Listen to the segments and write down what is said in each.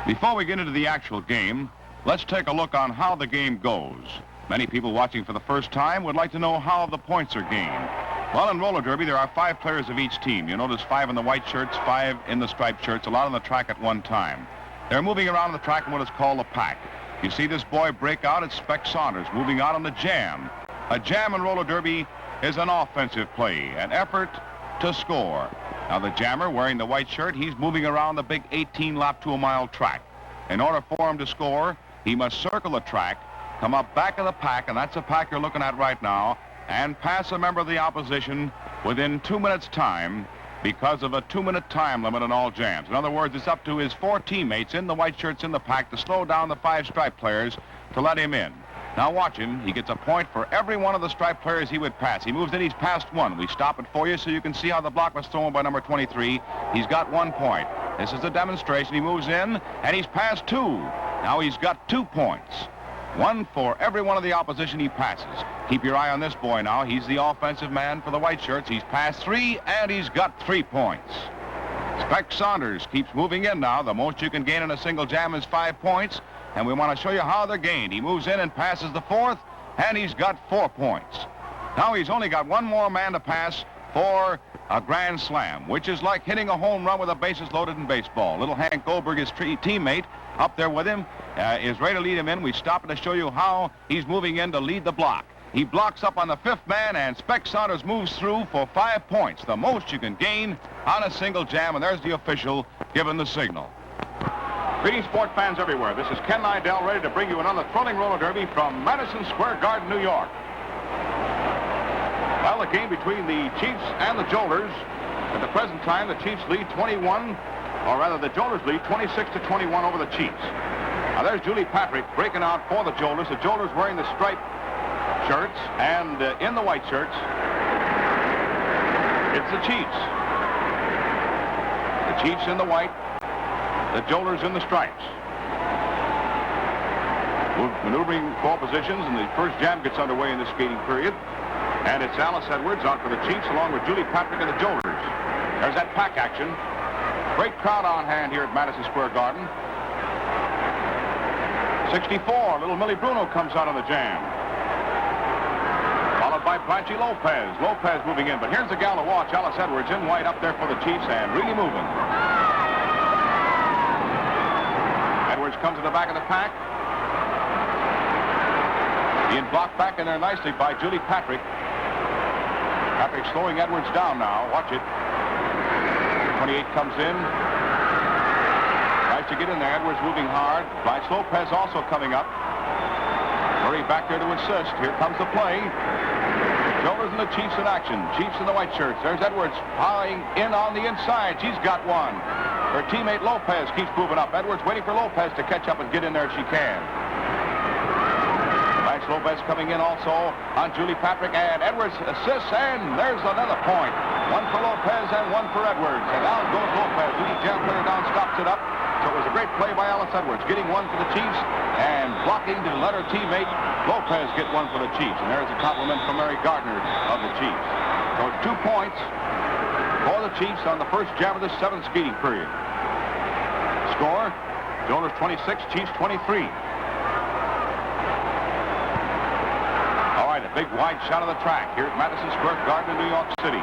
Before we get into the actual game, let's take a look on how the game goes. Many people watching for the first time would like to know how the points are gained. Well, in roller derby, there are 5 players of each team. You notice 5 in the white shirts, 5 in the striped shirts, a lot on the track at one time. They're moving around the track in what is called a pack. You see this boy break out, it's Spec Saunders moving out on the jam. A jam in roller derby is an offensive play, an effort to score. Now the jammer wearing the white shirt, he's moving around the big 18-lap to a mile track. In order for him to score, he must circle the track, come up back of the pack, and that's the pack you're looking at right now, and pass a member of the opposition within 2 minutes' time because of a 2-minute time limit on all jams. In other words, it's up to his 4 teammates in the white shirts in the pack to slow down the 5 striped players to let him in. Now watch him. He gets a point for every one of the striped players he would pass. He moves in, he's passed 1. We stop it for you so you can see how the block was thrown by number 23. He's got 1 point. This is a demonstration. He moves in, and he's passed 2. Now he's got 2 points. 1 for every one of the opposition he passes. Keep your eye on this boy now. He's the offensive man for the white shirts. He's passed 3, and he's got 3 points. Spec Saunders keeps moving in now. The most you can gain in a single jam is 5 points, and we want to show you how they're gained. He moves in and passes the 4th, and he's got 4 points. Now he's only got 1 more man to pass for a grand slam, which is like hitting a home run with the bases loaded in baseball. Little Hank Goldberg, his teammate, up there with him, is ready to lead him in. We stop it to show you how he's moving in to lead the block. He blocks up on the 5th man, and Spec Saunders moves through for 5 points, the most you can gain on a single jam, and there's the official giving the signal. Greetings, sport fans everywhere. This is Ken Nidell ready to bring you another thrilling roller derby from Madison Square Garden, New York. Well, the game between the Chiefs and the Jolters. At the present time, the Chiefs lead 21, or rather the Jolters lead 26-21 over the Chiefs. Now there's Julie Patrick breaking out for the Jolters. The Jolters wearing the striped shirts, and in the white shirts, it's the Chiefs. The Chiefs in the white, the Jolters in the stripes. Maneuvering 4 positions, and the first jam gets underway in the skating period. And it's Alice Edwards out for the Chiefs along with Julie Patrick and the Jolters. There's that pack action. Great crowd on hand here at Madison Square Garden. 64, little Millie Bruno comes out on the jam. Followed by Blanche Lopez. Lopez moving in, but here's the gal to watch, Alice Edwards in white up there for the Chiefs and really moving. Edwards comes to the back of the pack. Being blocked back in there nicely by Julie Patrick. Patrick slowing Edwards down now. Watch it. 28 comes in. Tries to get in there. Edwards moving hard. Blanche Lopez also coming up. Murray back there to assist. Here comes the play. Jolters and the Chiefs in action. Chiefs in the white shirts. There's Edwards piling in on the inside. She's got 1. Her teammate Lopez keeps moving up. Edwards waiting for Lopez to catch up and get in there if she can. Lopez coming in also on Julie Patrick, and Edwards assists, and there's another point. 1 for Lopez and 1 for Edwards. And down goes Lopez. Leading jam player down stops it up. So it was a great play by Alice Edwards, getting 1 for the Chiefs and blocking to let her teammate Lopez get 1 for the Chiefs. And there's a compliment from Mary Gardner of the Chiefs. So it's 2 points for the Chiefs on the first jam of the 7th skating period. Score, Jolters 26, Chiefs 23. A big wide shot of the track here at Madison Square Garden in New York City.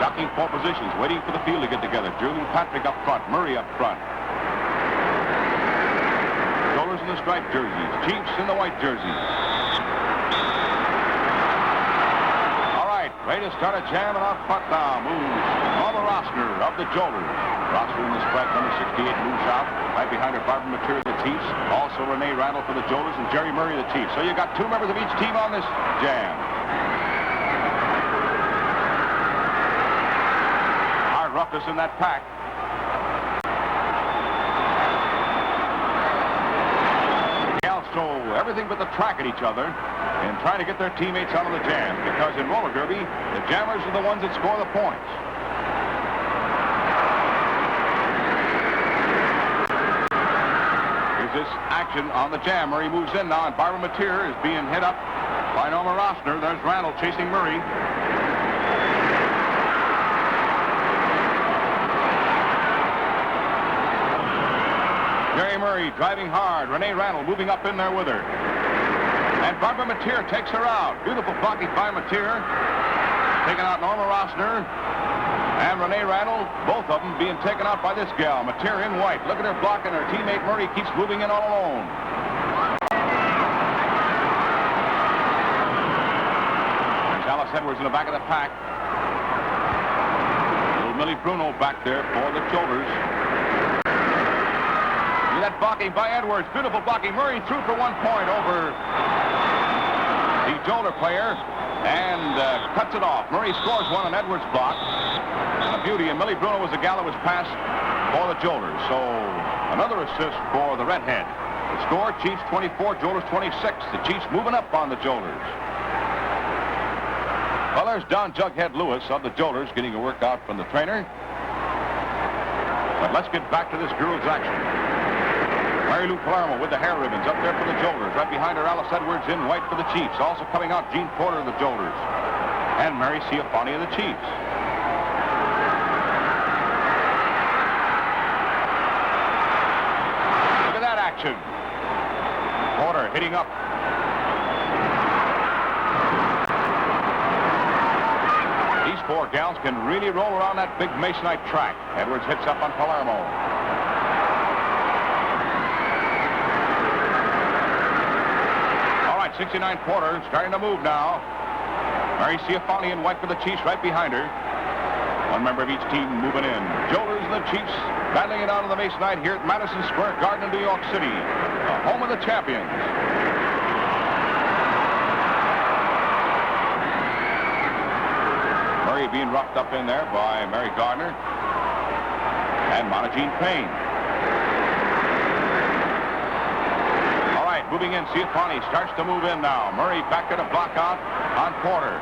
Ducking 4 positions, waiting for the field to get together. Julie Patrick up front, Murray up front. Jolters in the striped jerseys, Chiefs in the white jerseys. All right, ready to start a jam, and up front now moves Norma Rossner of the Jolters. Rossner in the stripe, number 68, moves out. Right behind her, Barbara Matera, the Chiefs. Also Renee Randall for the Jolters and Jerry Murray, the Chiefs. So you got 2 members of each team on this jam. Hard roughness in that pack. Gals throw everything but the track at each other and trying to get their teammates out of the jam, because in roller derby, the jammers are the ones that score the points. This action on the jam. Murray moves in now, and Barbara Matera is being hit up by Norma Rossner. There's Randall chasing Murray. Jerry Murray driving hard. Renee Randall moving up in there with her. And Barbara Mateer takes her out. Beautiful blocking by Mateer. Taking out Norma Rossner. And Renee Randall, both of them being taken out by this gal. Mateer in white. Look at her blocking. Her teammate Murray keeps moving in all alone. There's Alice Edwards in the back of the pack. Little Millie Bruno back there for the Jolters. Look at that blocking by Edwards. Beautiful blocking. Murray threw for 1 point over the Jolter player and cuts it off. Murray scores one on Edwards' block. And a beauty. And Millie Bruno was the gal that was passed for the Jolters. So another assist for the Redhead. The score, Chiefs 24, Jolters 26. The Chiefs moving up on the Jolters. Well, there's Don Jughead Lewis of the Jolters getting a workout from the trainer. But let's get back to this girls' action. Mary Lou Palermo with the hair ribbons up there for the Jolters. Right behind her, Alice Edwards in white for the Chiefs. Also coming out, Jean Porter of the Jolters. And Mary Ciafani of the Chiefs. Look at that action. Porter hitting up. These four gals can really roll around that big Masonite track. Edwards hits up on Palermo. All right, 69 Porter starting to move now. Mary Ciafani in white for the Chiefs right behind her. One member of each team moving in. Jolters and the Chiefs battling it out on the Masonite here at Madison Square Garden in New York City, the home of the champions. Murray being roughed up in there by Mary Gardner and Monagene Payne. All right, moving in, Ciafani starts to move in now. Murray back to the block out on Porter.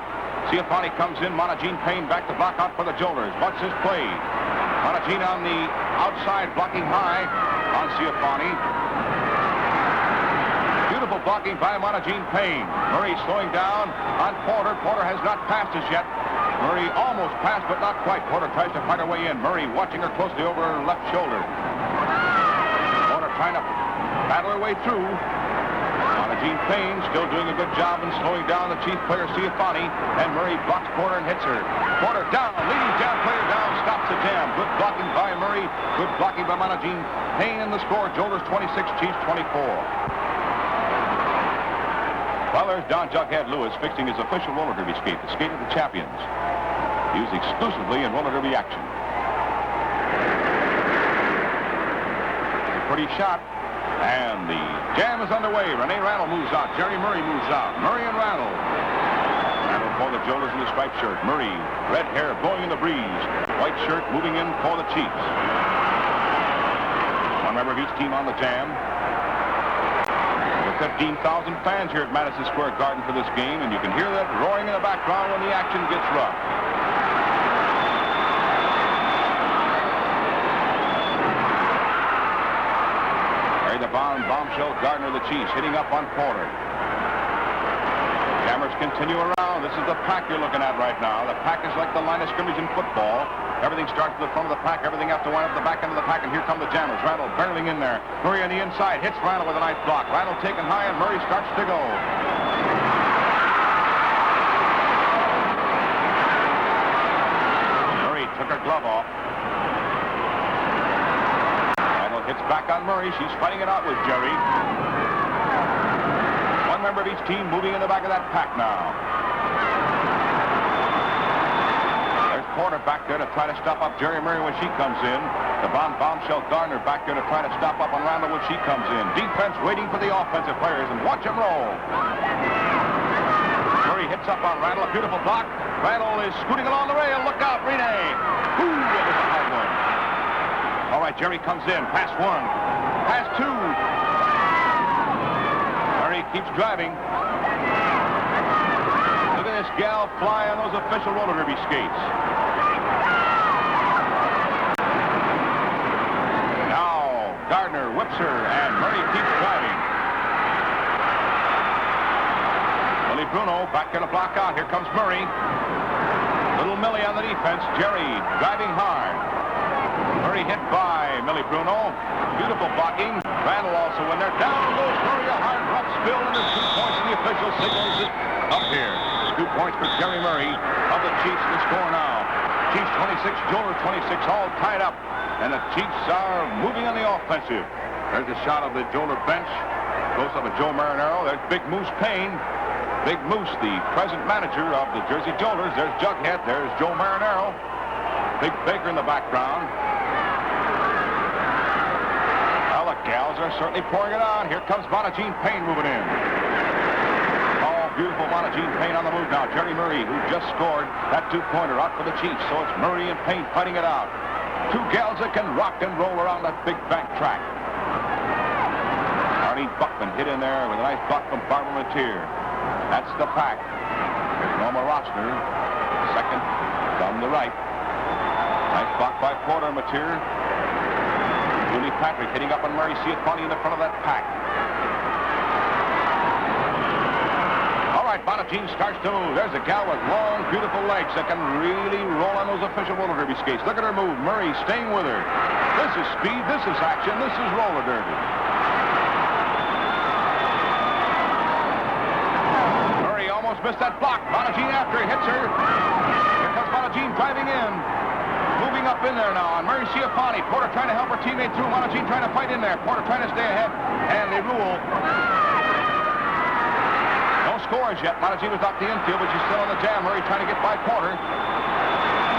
Ciafani comes in, Monagene Payne back to block out for the Jolters. What's his play? Monagene on the outside, blocking high on Ciafani. Beautiful blocking by Monagene Payne. Murray slowing down on Porter. Porter has not passed as yet. Murray almost passed, but not quite. Porter tries to fight her way in. Murray watching her closely over her left shoulder. Porter trying to battle her way through. Monagene Payne still doing a good job in slowing down the Chief player, Ciafani. And Murray blocks Porter and hits her. Porter down, leading jam player down, stops the jam. Good blocking by Murray. Good blocking by Monagene Payne in the score. Jolters 26, Chiefs 24. Well, there's Don Jughead Lewis fixing his official roller derby skate, the skate of the champions, used exclusively in roller derby action. A pretty shot, and the jam is underway. Renee Randall moves out. Jerry Murray moves out. Murray and Randall. Randall for the Jolters in the striped shirt. Murray, red hair blowing in the breeze. White shirt moving in for the Chiefs. One member of each team on the jam. 15,000 fans here at Madison Square Garden for this game, and you can hear that roaring in the background when the action gets rough. Harry the bombshell Gardner, the Chiefs, hitting up on Porter. Jammers continue around. This is the pack you're looking at right now. The pack is like the line of scrimmage in football. Everything starts at the front of the pack. Everything has to wind up the back end of the pack, and here come the Jammers. Randall barreling in there. Murray on the inside hits Randall with a nice block. Randall taken high, and Murray starts to go. Murray took her glove off. Randall hits back on Murray. She's fighting it out with Jerry. One member of each team moving in the back of that pack now. Porter back there to try to stop up Jerry Murray when she comes in. The bombshell Gardner back there to try to stop up on Randall when she comes in. Defense waiting for the offensive players, and watch them roll. Murray hits up on Randall. A beautiful block. Randall is scooting along the rail. Look out, Renee. Ooh, that was a hard one. All right, Jerry comes in. Pass one. Pass two. Murray keeps driving. Look at this gal fly on those official roller derby skates. Now Gardner whips her, and Murray keeps driving. Millie Bruno back to the block out. Here comes Murray. Little Millie on the defense. Jerry driving hard. Murray hit by Millie Bruno. Beautiful blocking. Randall also in there. Down goes Murray. A hard rough spill, and there's 2 points, and the official signals it up here. 2 points for Jerry Murray of the Chiefs. The score now. Chiefs 26, Jolters 26, all tied up. And the Chiefs are moving on the offensive. There's a shot of the Jolter bench. Close up of Joe Marinero. There's Big Moose Payne. Big Moose, the present manager of the Jersey Jolters. There's Jughead. There's Joe Marinero. Big Baker in the background. Well, the gals are certainly pouring it on. Here comes Monagene Payne moving in. Oh, beautiful Monagene Payne on the move now. Jerry Murray, who just scored that 2-pointer out for the Chiefs. So it's Murray and Payne fighting it out. 2 gals that can rock and roll around that big bank track. Arlene Buckman hit in there with a nice block from Barbara Mateer. That's the pack. There's Norma Rossner, second from the right. Nice block by Porter and Mateer. Julie Patrick hitting up on Murray Ciafani in the front of that pack. All right, Monagene starts to move. There's a gal with long, beautiful legs that can really roll on those official roller derby skates. Look at her move. Murray staying with her. This is speed. This is action. This is roller derby. Murray almost missed that block. Monagene after he hits her. Here comes Monagene driving in. Moving up in there now on Murray Ciafani. Porter trying to help her teammate through. Monagene trying to fight in there. Porter trying to stay ahead. And they rule. No scores yet. Monagene was off the infield, but she's still on the jam. Murray trying to get by Porter.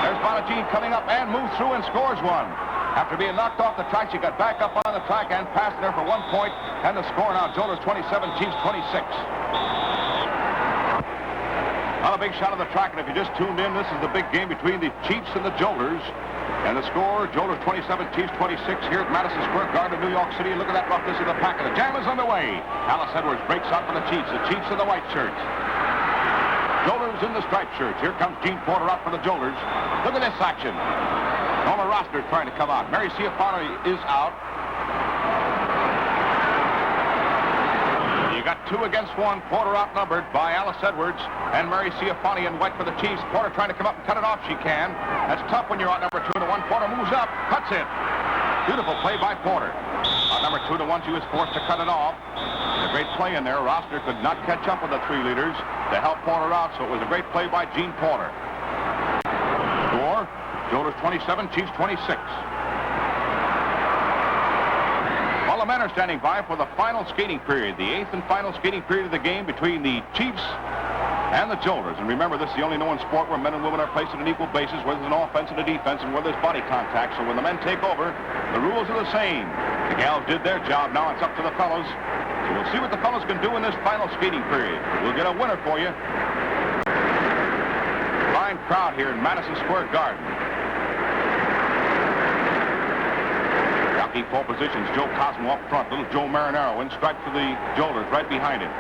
There's Monagene coming up and moves through and scores one. After being knocked off the track, she got back up on the track and passed her for 1 point. And the score now, Jolters 27, Chiefs 26. Not a big shot of the track, and if you just tuned in, this is the big game between the Chiefs and the Jolters. And the score, Jolters 27, Chiefs 26 here at Madison Square Garden in New York City. Look at that roughness of the pack, and the jam is underway. Alice Edwards breaks out for the Chiefs in the white shirts. Jolters in the striped shirts. Here comes Gene Porter out for the Jolters. Look at this action. Norma Rossner trying to come out. Mary Ciafani is out. You got 2 against 1. Porter outnumbered by Alice Edwards and Mary Ciafani in white for the Chiefs. Porter trying to come up and cut it off. She can. That's tough when you're outnumbered 2-1. Porter moves up, cuts it. Beautiful play by Porter. Outnumbered 2-1. She was forced to cut it off. A great play in there. Rossner could not catch up with the 3 leaders to help Porter out, so it was a great play by Gene Porter. Score, Jolters 27, Chiefs 26. All the men are standing by for the final skating period, the 8th and final skating period of the game between the Chiefs and the Jolters. And remember, this is the only known sport where men and women are placed on an equal basis, where there's an offense and a defense, and where there's body contact. So when the men take over, the rules are the same. The gals did their job. Now it's up to the fellas. So we'll see what the fellas can do in this final skating period. We'll get a winner for you. Fine crowd here in Madison Square Garden. Jockey 4 positions. Joe Cosmo up front. Little Joe Marinero in stripe for the Jolters right behind him.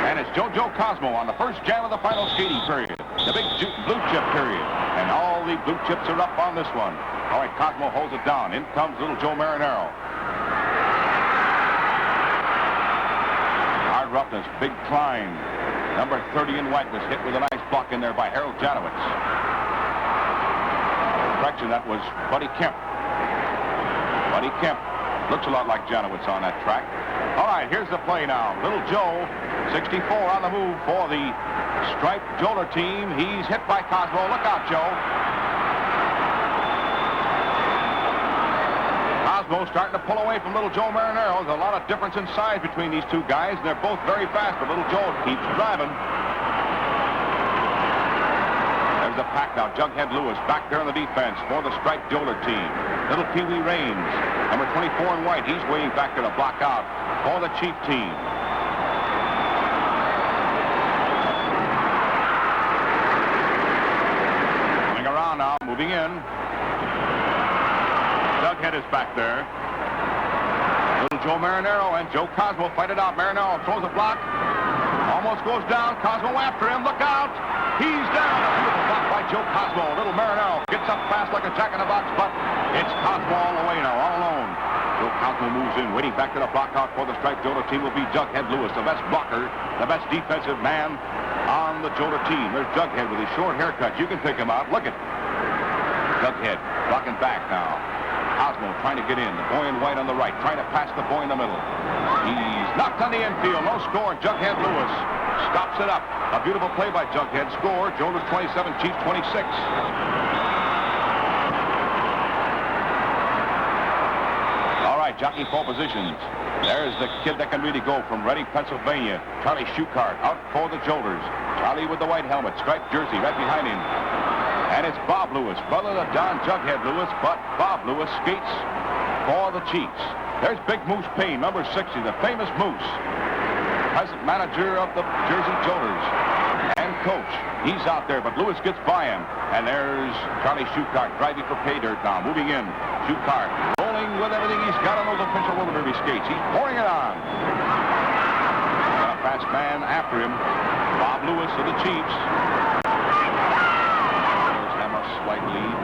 And it's Joe Cosmo on the first jam of the final skating period. The big blue chip period. And all the blue chips are up on this one. All right, Cosmo holds it down. In comes little Joe Marinero. Hard roughness, big climb. Number 30 in white was hit with a nice block in there by Harold Janowitz. Correction, that was Buddy Kemp. Buddy Kemp looks a lot like Janowitz on that track. All right, here's the play now. Little Joe, 64 on the move for the striped Jolter team. He's hit by Cosmo. Look out, Joe. Cosmo starting to pull away from little Joe Marinero. There's a lot of difference in size between these 2 guys, and they're both very fast, but little Joe keeps driving. There's the pack now. Jughead Lewis back there on the defense for the striped Jolter team. Little Pee Wee Raines, number 24 in white. He's waiting back there to block out for the Chief team. Coming around now, moving in. Jughead is back there. Little Joe Marinero and Joe Cosmo fight it out. Marinero throws a block. Almost goes down. Cosmo after him. Look out. He's down. A beautiful block by Joe Cosmo. Little Marinero gets up fast like a jack-in-the-box, but it's Cosmo all the way now, all alone. Joe Cosmo moves in, waiting back to the block out for the striped Jolter team will be Jughead Lewis, the best blocker, the best defensive man on the Jolter team. There's Jughead with his short haircut. You can pick him out. Look at Jughead. Rocking back now. Osmo trying to get in. The boy in white on the right, trying to pass the boy in the middle. He's knocked on the infield. No score. Jughead Lewis stops it up. A beautiful play by Jughead. Score, Jolters 27, Chiefs 26. All right, jockey pole positions. There's the kid that can really go from Reading, Pennsylvania. Charlie Schuchart out for the Jolters. Charlie with the white helmet, striped jersey right behind him. And it's Bob Lewis, brother of Don Jughead Lewis, but Bob Lewis skates for the Chiefs. There's Big Moose Payne, number 60, the famous Moose. Present manager of the Jersey Jolters. And coach, he's out there, but Lewis gets by him. And there's Charlie Schuchart driving for pay dirt now, moving in. Schuchart rolling with everything he's got on those official roller derby skates. He's pouring it on. Got a fast man after him. Bob Lewis of the Chiefs. Slight lead,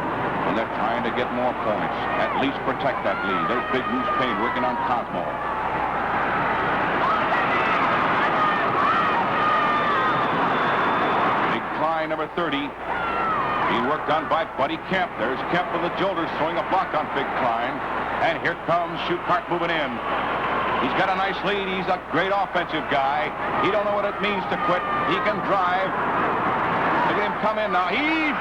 and they're trying to get more points. At least protect that lead. There's Big Moose Payne working on Cosmo. Big Klein, number 30. Being worked on by Buddy Kemp. There's Kemp with the Jolters throwing a block on Big Klein. And here comes Schuchart moving in. He's got a nice lead. He's a great offensive guy. He don't know what it means to quit. He can drive. Look at him come in now. He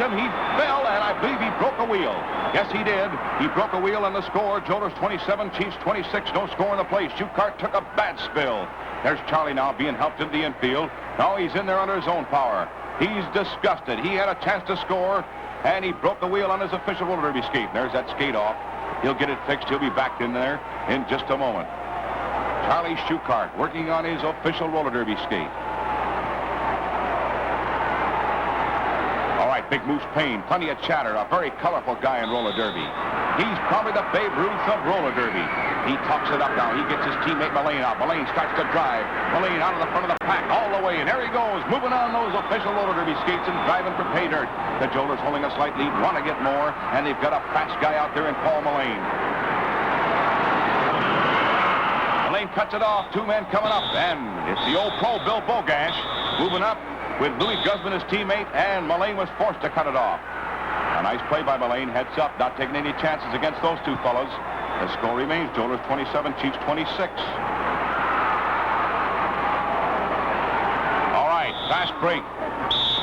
him. He fell, and I believe he broke a wheel. Yes, he did. He broke a wheel, and the score, Jolters 27, Chiefs 26. No score in the place. Schuchart took a bad spill. There's Charlie now being helped into the infield. Now he's in there under his own power. He's disgusted. He had a chance to score, and he broke the wheel on his official roller derby skate. There's that skate off. He'll get it fixed. He'll be back in there in just a moment. Charlie Schuchart working on his official roller derby skate. Big Moose Payne, plenty of chatter, a very colorful guy in roller derby. He's probably the Babe Ruth of roller derby. He talks it up now. He gets his teammate Mullane out. Mullane starts to drive. Mullane out of the front of the pack all the way, and there he goes, moving on those official roller derby skates and driving for pay dirt. The Jolters holding a slight lead, want to get more, and they've got a fast guy out there in Paul Mullane. Mullane cuts it off. Two men coming up, and it's the old pro, Bill Bogash, moving up with Louis Guzman, his teammate, and Mullane was forced to cut it off. A nice play by Mullane, heads up, not taking any chances against those two fellows. The score remains Jolters 27, Chiefs 26. All right, fast break.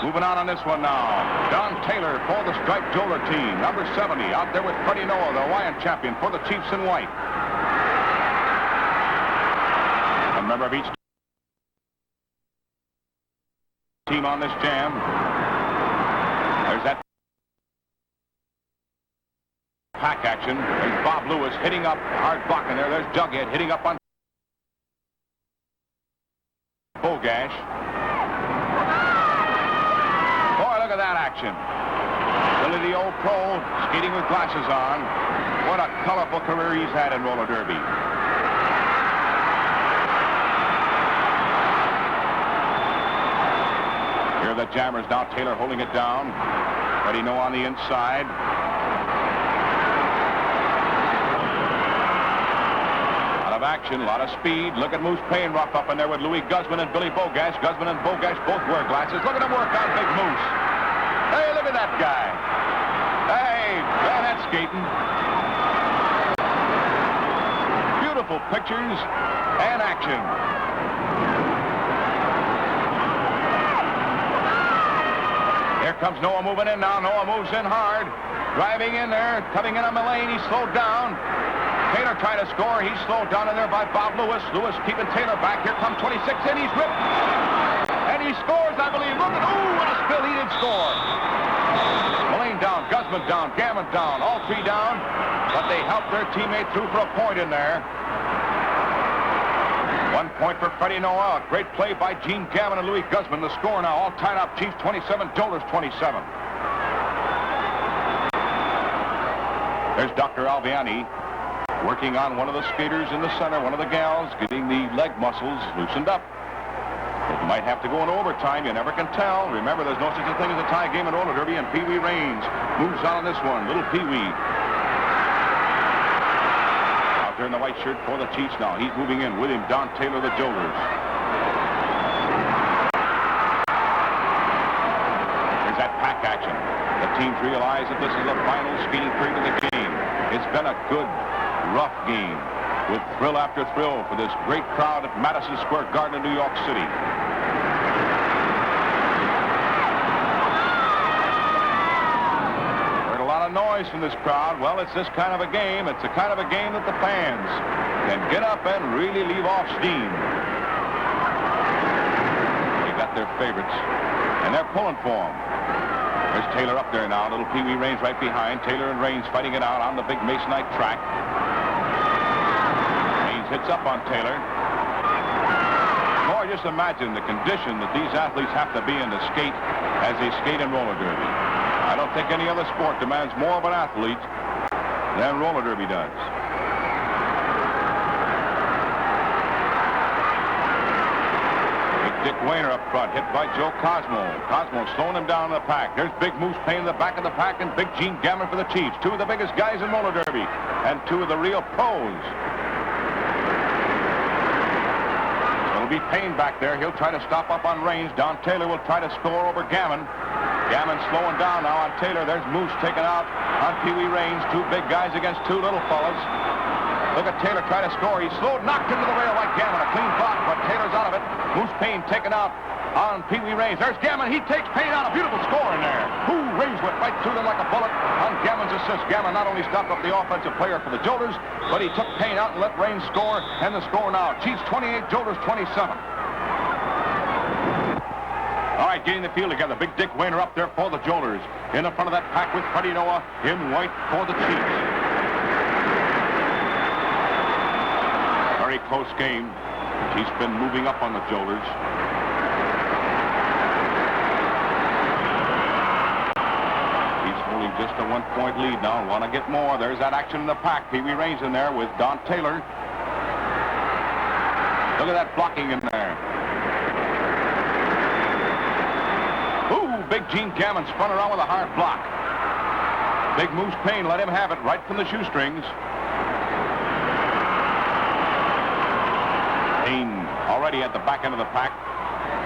Moving on this one now. Don Taylor for the striped Jolter team, number 70, out there with Freddie Noah, the Hawaiian champion for the Chiefs in white. A member of each team on this jam. There's that pack action. There's Bob Lewis hitting up, hard blocking there. There's Jughead hitting up on Bogash. Boy, look at that action. Billy, the old pro, skating with glasses on. What a colorful career he's had in roller derby. Here are the jammers now. Taylor holding it down. Freddie Noah on the inside. Out of action, a lot of speed. Look at Moose Payne rough up in there with Louis Guzman and Billy Bogash. Guzman and Bogash both wear glasses. Look at him work on Big Moose. Hey, look at that guy. Hey, man, that's skating. Beautiful pictures and action. Here comes Noah moving in now. Noah moves in hard. Driving in there. Coming in on Mullane. He's slowed down. Taylor trying to score. He's slowed down in there by Bob Lewis. Lewis keeping Taylor back. Here comes 26 in. He's ripped. And he scores, I believe. Look at, ooh, what a spill. He did score. Mullane down. Guzman down. Gammon down. All three down. But they helped their teammate through for a point in there. 1 point for Freddie Noah. A great play by Gene Gammon and Louis Guzman. The score now all tied up. Chiefs 27, Jolters 27. There's Dr. Alviani working on one of the skaters in the center, one of the gals, getting the leg muscles loosened up. It might have to go into overtime. You never can tell. Remember, there's no such a thing as a tie game in roller derby, and Pee Wee Raines moves on this one. Little Pee Wee. In the white shirt for the Chiefs now. He's moving in with him, Don Taylor, the Jolters. action. The teams realize that this is the final skating period of the game. It's been a good, rough game with thrill after thrill for this great crowd at Madison Square Garden in New York City. Heard a lot of noise from this crowd. Well, it's this kind of a game. It's the kind of a game that the fans can get up and really leave off steam. They got their favorites, and they're pulling for them. There's Taylor up there now. Little Pee Wee Raines right behind. Taylor and Raines fighting it out on the big Masonite track. Raines hits up on Taylor. Boy, just imagine the condition that these athletes have to be in to skate as they skate in roller derby. I don't think any other sport demands more of an athlete than roller derby does. Dick Wayner up front, hit by Joe Cosmo. Cosmo slowing him down in the pack. There's Big Moose Payne in the back of the pack and Big Gene Gammon for the Chiefs. Two of the biggest guys in roller derby and two of the real pros. So it'll be Payne back there. He'll try to stop up on Raines. Don Taylor will try to score over Gammon. Gammon slowing down now on Taylor. There's Moose taken out on Pee Wee Raines. Two big guys against two little fellas. Look at Taylor try to score. He's slowed, knocked into the rail like Gammon. A clean block, but Taylor's out of it. Moose Payne taken out on Pee Wee Raines. There's Gammon. He takes Payne out. A beautiful score in there. Raines went right through them like a bullet on Gammon's assist. Gammon not only stopped up the offensive player for the Jolters, but he took Payne out and let Raines score. And the score now, Chiefs 28, Jolters 27. All right, getting the field together. Big Dick Wayner up there for the Jolters. In the front of that pack with Freddie Noah in white for the Chiefs. Very close game. He's been moving up on the Jolters. He's holding just a 1-point lead now. Want to get more. There's that action in the pack. Pee Wee Raines in there with Don Taylor. Look at that blocking in there. Ooh, Big Gene Gammon spun around with a hard block. Big Moose Payne let him have it right from the shoestrings. Payne already at the back end of the pack.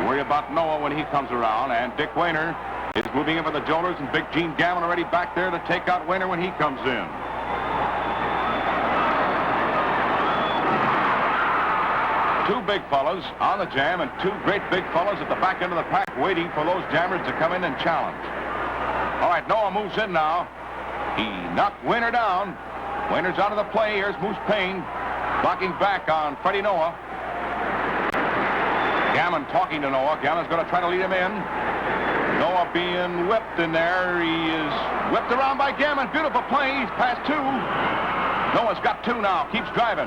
Worry about Noah when he comes around. And Dick Wayner is moving in for the Jolters, and Big Gene Gammon already back there to take out Wayner when he comes in. Two big fellas on the jam and two great big fellas at the back end of the pack waiting for those jammers to come in and challenge. All right, Noah moves in now. He knocked Wayner down. Wayner's out of the play. Here's Moose Payne blocking back on Freddie Noah. Gammon talking to Noah. Gammon's going to try to lead him in. Noah being whipped in there. He is whipped around by Gammon. Beautiful play. He's past two. Noah's got two now. Keeps driving.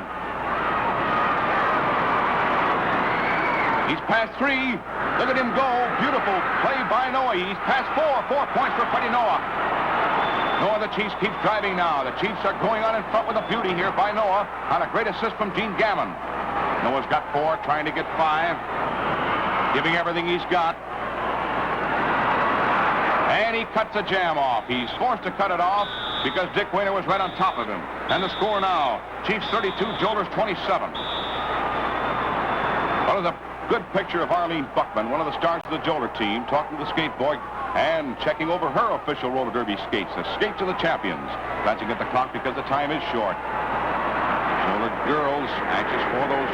He's past three. Look at him go. Beautiful play by Noah. He's past four. 4 points for Freddie Noah. Noah, the Chiefs, keeps driving now. The Chiefs are going on in front with a beauty here by Noah on a great assist from Gene Gammon. Noah's got 4, trying to get 5. Giving everything he's got. And he cuts the jam off. He's forced to cut it off because Dick Wayner was right on top of him. And the score now, Chiefs 32, Jolters 27. What is a good picture of Arlene Buckman, one of the stars of the Jolter team, talking to the skateboard and checking over her official roller derby skates, the skates of the champions. Glancing at the clock because the time is short. Jolter girls anxious for those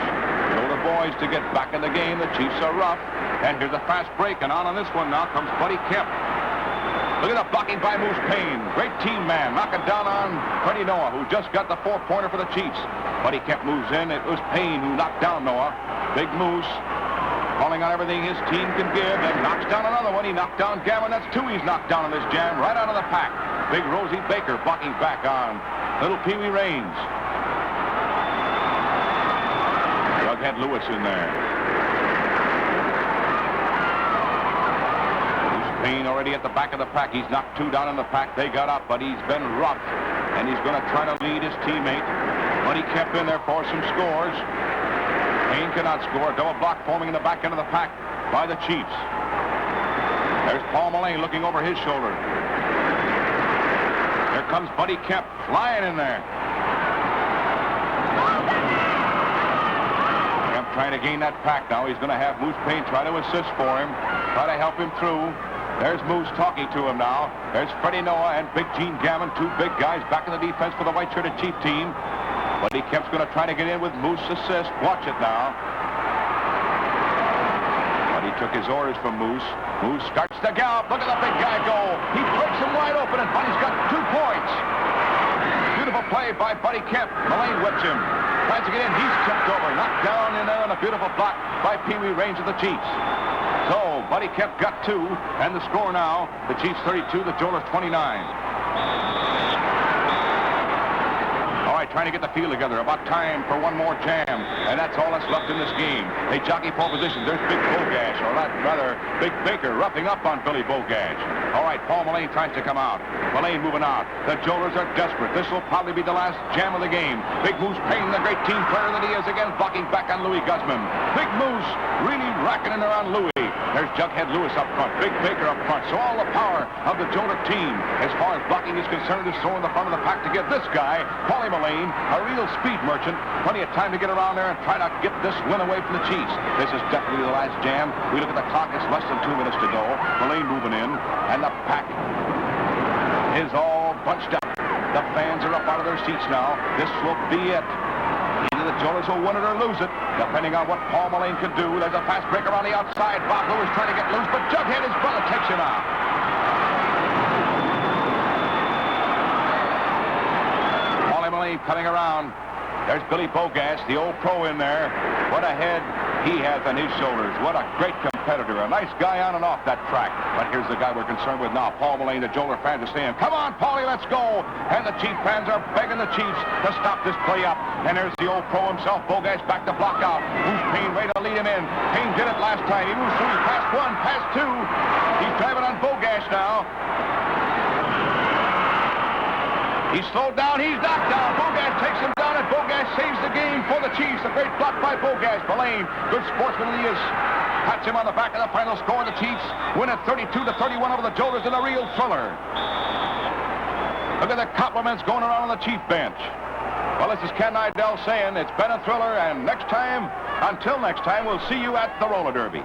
Jolter boys to get back in the game. The Chiefs are rough. And here's a fast break, and on this one now comes Buddy Kemp. Look at the blocking by Moose Payne. Great team man, knocking down on Freddie Noah, who just got the 4-pointer for the Chiefs. Buddy Kemp moves in. It was Payne who knocked down Noah. Big Moose calling on everything his team can give, and knocks down another one. He knocked down Gammon. That's 2 he's knocked down in this jam, right out of the pack. Big Rosie Baker blocking back on little Pee Wee Raines. Jughead Lewis in there. Moose Payne already at the back of the pack. He's knocked 2 down in the pack. They got up, but he's been rough, and he's going to try to lead his teammate. But he kept in there for some scores. Payne cannot score. Double block forming in the back end of the pack by the Chiefs. There's Paul Mullane looking over his shoulder. Here comes Buddy Kemp flying in there. Kemp trying to gain that pack now. He's going to have Moose Payne try to assist for him, try to help him through. There's Moose talking to him now. There's Freddie Noah and Big Gene Gammon, two big guys back in the defense for the white-shirted Chief team. Buddy Kemp's going to try to get in with Moose assist. Watch it now. Buddy took his orders from Moose. Moose starts to gallop. Look at the big guy go. He breaks him wide open, and Buddy's got 2 points. Beautiful play by Buddy Kemp. Mullane whips him. Tries to get in. He's tipped over. Knocked down in there on a beautiful block by Pee Wee Range of the Chiefs. So, Buddy Kemp got 2, and the score now, the Chiefs 32, the Jolters 29. All right, trying to get the field together. About time for one more jam, and that's all that's left in this game. They jockey pole position. There's Big Bogash, or rather, Big Baker roughing up on Billy Bogash. All right, Paul Mullane tries to come out. Mullane moving out. The Jolters are desperate. This will probably be the last jam of the game. Big Moose Payne, the great team player that he is, again blocking back on Louis Guzman. Big Moose really racking in there on Louis. There's Jughead Lewis up front, Big Baker up front. So all the power of the Jolter team, as far as blocking is concerned, is throwing the front of the pack to give this guy, Paulie Mullane, a real speed merchant. Plenty of time to get around there and try to get this win away from the Chiefs. This is definitely the last jam. We look at the clock, it's less than 2 minutes to go. Mullane moving in, and the pack is all bunched up. The fans are up out of their seats now. This will be it. Either the Jolters will win it or lose it, depending on what Paul Mullane could do. There's a fast breaker on the outside. Bob Lewis trying to get loose, but Jughead, his brother, takes him out. Paulie Mullane coming around. There's Billy Bogash, the old pro in there. What a head he has on his shoulders. What a great competitor. A nice guy on and off that track. But here's the guy we're concerned with now. Paul Mullane, the Jolter fans are saying, come on, Paulie, let's go. And the Chief fans are begging the Chiefs to stop this play up. And there's the old pro himself, Bogash, back to block out. Moose Payne ready to lead him in. Payne did it last time. He moves through. He passed 1, passed 2. He's driving on Bogash now. He's slowed down. He's knocked down. Bogash takes him down, and Bogash saves the game for the Chiefs. A great block by Bogash. Mullane, good sportsman he is. Pats him on the back of the final score. The Chiefs win it 32-31 over the Jolters in a real thriller. Look at the compliments going around on the Chief bench. Well, this is Ken Idell saying it's been a thriller, and until next time, we'll see you at the roller derby.